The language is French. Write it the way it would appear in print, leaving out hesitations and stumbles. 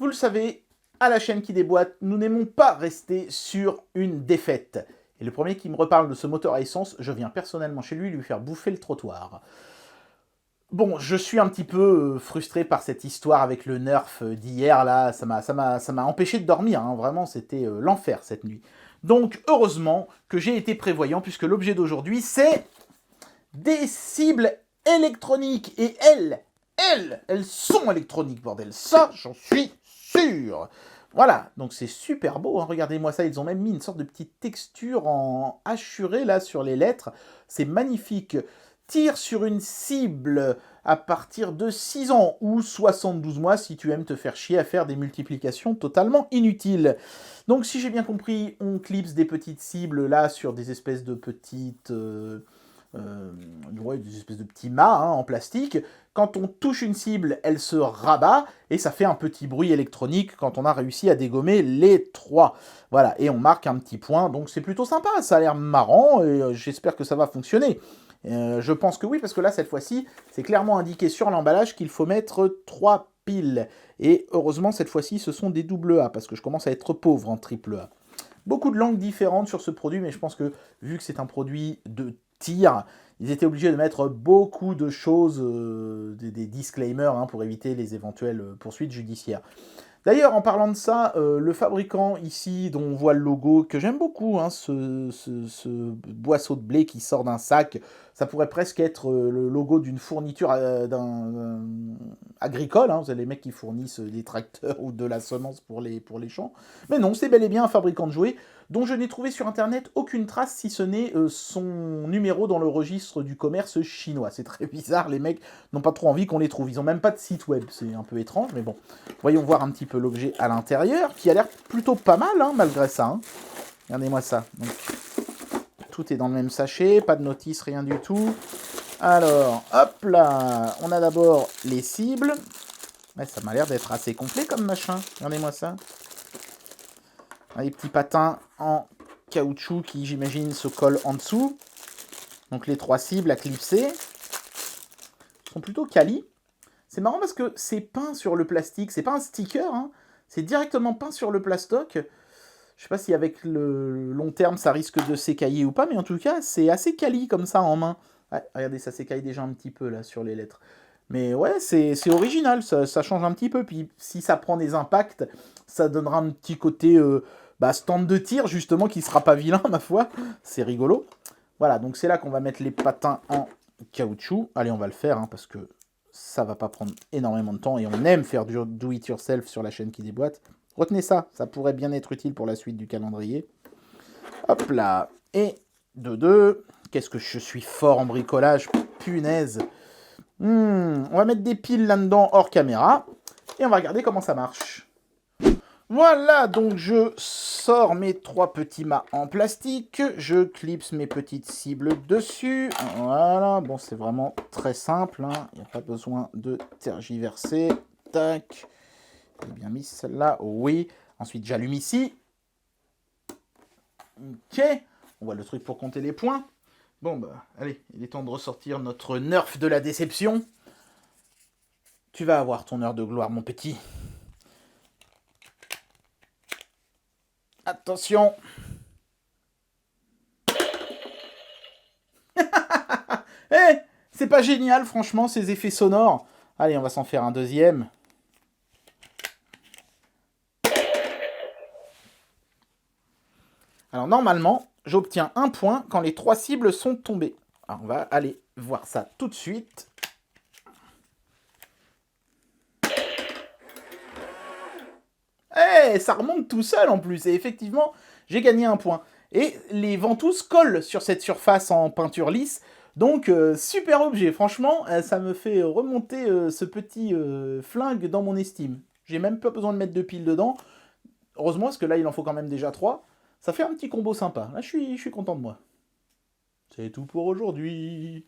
Vous le savez, à la chaîne qui déboîte, nous n'aimons pas rester sur une défaite. Et le premier qui me reparle de ce moteur à essence, je viens personnellement chez lui faire bouffer le trottoir. Bon, je suis un petit peu frustré par cette histoire avec le nerf d'hier, là, ça m'a empêché de dormir, hein. Vraiment, c'était l'enfer cette nuit. Donc, heureusement que j'ai été prévoyant, puisque l'objet d'aujourd'hui, c'est des cibles électroniques. Et elles sont électroniques, bordel. Ça, j'en suis sûr. Voilà, donc c'est super beau, hein. Regardez-moi ça, ils ont même mis une sorte de petite texture en hachuré là sur les lettres. C'est magnifique. Tire sur une cible à partir de 6 ans ou 72 mois si tu aimes te faire chier à faire des multiplications totalement inutiles. Donc si j'ai bien compris, on clipse des petites cibles là sur des espèces de petites... ouais, des espèces de petits mâts hein, en plastique. Quand on touche une cible, elle se rabat et ça fait un petit bruit électronique quand on a réussi à dégommer les 3. Voilà, et on marque un petit point, donc c'est plutôt sympa, ça a l'air marrant et j'espère que ça va fonctionner. Je pense que oui, parce que là, cette fois-ci, c'est clairement indiqué sur l'emballage qu'il faut mettre 3 piles. Et heureusement, cette fois-ci, ce sont des double A, parce que je commence à être pauvre en triple A. Beaucoup de langues différentes sur ce produit, mais je pense que vu que c'est un produit de tir, ils étaient obligés de mettre beaucoup de choses, des disclaimers, hein, pour éviter les éventuelles poursuites judiciaires. D'ailleurs, en parlant de ça, le fabricant ici, dont on voit le logo, que j'aime beaucoup, hein, ce boisseau de blé qui sort d'un sac, ça pourrait presque être le logo d'une fourniture agricole, hein, vous avez les mecs qui fournissent des tracteurs ou de la semence pour les champs. Mais non, c'est bel et bien un fabricant de jouets, dont je n'ai trouvé sur internet aucune trace, si ce n'est son numéro dans le registre du commerce chinois. C'est très bizarre, les mecs n'ont pas trop envie qu'on les trouve, ils n'ont même pas de site web, c'est un peu étrange, mais bon. Voyons voir un petit peu l'objet à l'intérieur, qui a l'air plutôt pas mal, hein, malgré ça. Hein. Regardez-moi ça. Donc, tout est dans le même sachet, pas de notice, rien du tout. Alors, hop là, on a d'abord les cibles. Ouais, ça m'a l'air d'être assez complet comme machin. Regardez-moi ça. Les petits patins en caoutchouc qui, j'imagine, se collent en dessous. Donc les 3 cibles à clipser. Sont plutôt quali. C'est marrant parce que c'est peint sur le plastique, c'est pas un sticker, hein. C'est directement peint sur le plastoc. Je sais pas si avec le long terme ça risque de s'écailler ou pas, mais en tout cas c'est assez quali comme ça en main. Ouais, regardez, ça s'écaille déjà un petit peu là sur les lettres. Mais ouais, c'est original, ça change un petit peu. Puis si ça prend des impacts, ça donnera un petit côté stand de tir justement qui sera pas vilain ma foi. C'est rigolo. Voilà, donc c'est là qu'on va mettre les patins en caoutchouc. Allez, on va le faire hein, parce que ça va pas prendre énormément de temps et on aime faire du do-it-yourself sur la chaîne qui déboîte. Retenez ça, ça pourrait bien être utile pour la suite du calendrier. Hop là, et de 2. Qu'est-ce que je suis fort en bricolage, punaise. On va mettre des piles là-dedans hors caméra et on va regarder comment ça marche. Voilà, donc je sors mes 3 petits mâts en plastique, je clipse mes petites cibles dessus, voilà, bon c'est vraiment très simple, hein. Il n'y a pas besoin de tergiverser, tac, j'ai bien mis celle-là, oui, ensuite j'allume ici, ok, on voit le truc pour compter les points, bon bah allez, il est temps de ressortir notre nerf de la déception, tu vas avoir ton heure de gloire mon petit. Attention. Eh, c'est pas génial, franchement, ces effets sonores. Allez, on va s'en faire un deuxième. Alors, normalement, j'obtiens un point quand les 3 cibles sont tombées. Alors, on va aller voir ça tout de suite. Eh, ça remonte tout seul en plus. Et effectivement, j'ai gagné un point. Et les ventouses collent sur cette surface en peinture lisse. Donc, super objet. Franchement, ça me fait remonter ce petit flingue dans mon estime. J'ai même pas besoin de mettre de piles dedans. Heureusement, parce que là, il en faut quand même déjà 3. Ça fait un petit combo sympa. Là, je suis content de moi. C'est tout pour aujourd'hui.